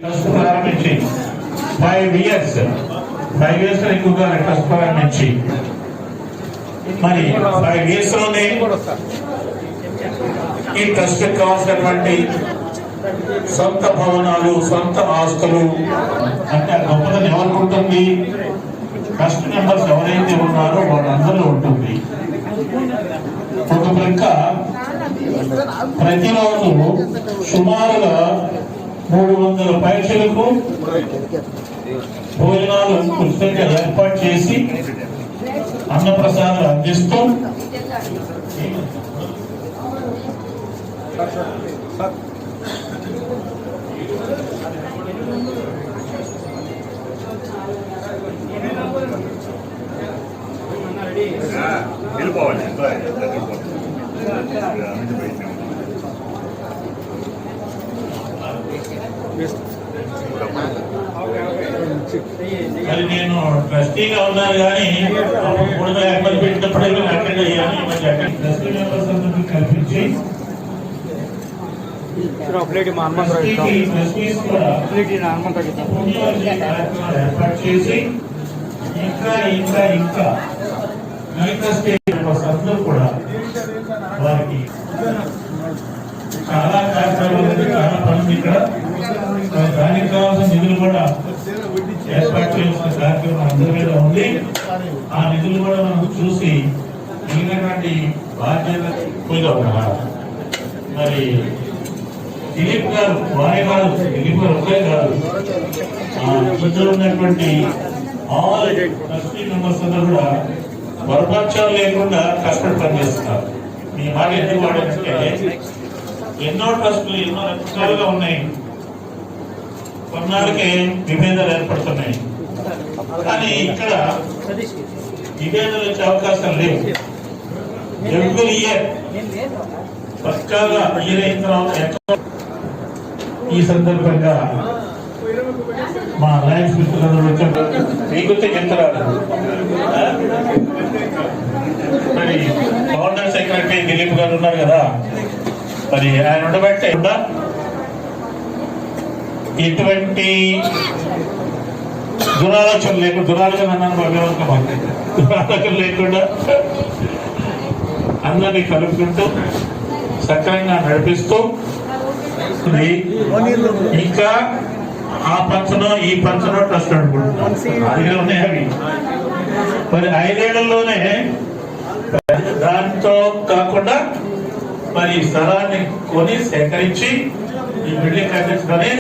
Trust ప్రారంభించి 5 years ఎక్కువగా trust ప్రారంభించి మరి 5 years లోనే ఈ ట్రస్ట్ కావాల్సినటువంటి సొంత భవనాలు, సొంత ఆస్తులు అంటే గొప్పదని ఎవరుకుంటుంది, ట్రస్ట్ మెంబర్స్ ఎవరైతే ఉన్నారో వాళ్ళందరూ ఉంటుంది. ఒక ప్రక్క ప్రతిరోజు సుమారుగా 300 పైసలకు భోజనాలు ఉచితంగా ఏర్పాటు చేసి అన్నప్రసాదాలు అందిస్తూ మరి నేను ట్రస్టీగా ఉన్నాను కానీ కూడా ఎక్కడ పెట్టినప్పుడే అటెండ్ అయ్యాను. ట్రస్టీ మెంబర్స్ అందరికీ కల్పించి ఏర్పాటు చేసి ఇంకా ఇంకా ఇంకా మిగతా స్టేట్ మెంబర్స్ అందరూ కూడా వారికి చాలా కార్యక్రమాలు, చాలా పనులు ఇక్కడ దానికి కావాల్సిన నిధులు కూడా ఏర్పాటు చేసిన కార్యక్రమం అందరి మీద ఉంది. ఆ నిధులు కూడా మనం చూసి మిగిలినటువంటి బాధ్యత మరి దిలీప్ గారు వారే కాదు, దిలీప్ గారు ఒకే కాదు, ఇద్దరు ఉన్నటువంటి ఆల్ ట్రస్టీ మెంబర్స్ అందరూ కూడా పొరపక్షాలు లేకుండా కష్టపడి పనిచేస్తున్నారు. మీ మాట ఎందుకు వాడంటే ఎన్నో ట్రస్టులు ఎన్నో రకాలుగా ఉన్నాయి, కొన్నాళ్ళకే విభేదాలు ఏర్పడుతున్నాయి. కానీ ఇక్కడ విభేదాలు వచ్చే అవకాశం లేవు. ఎవ్రీ ఇయర్ పక్కాగా ఇయర్ అయిన తర్వాత ఈ సందర్భంగా మా లయన్స్ మిత్రులందరూ వచ్చారు. మీకు చెప్తారు మరి గవర్నర్ సెక్రటరీ దిలీప్ గారు ఉన్నారు కదా, మరి ఆయన ఉండబట్టే ఎటువంటి దురాలోచన లేకుండా, దురాలోచన అన్నాను దురాలోచన లేకుండా అందరినీ కలుపుకుంటూ సక్రమంగా నడిపిస్తూ ఇంకా ఆ పంచనో ఈ పంచనో ట్రస్ట్ అనుకుంటున్నాం. అదిగా ఉన్నాయి అవి. మరి 5 ఏళ్లలోనే దాంతో కాకుండా మరి స్థలాన్ని కొని సేకరించి ఈ బిల్డింగ్ కట్టించుకొని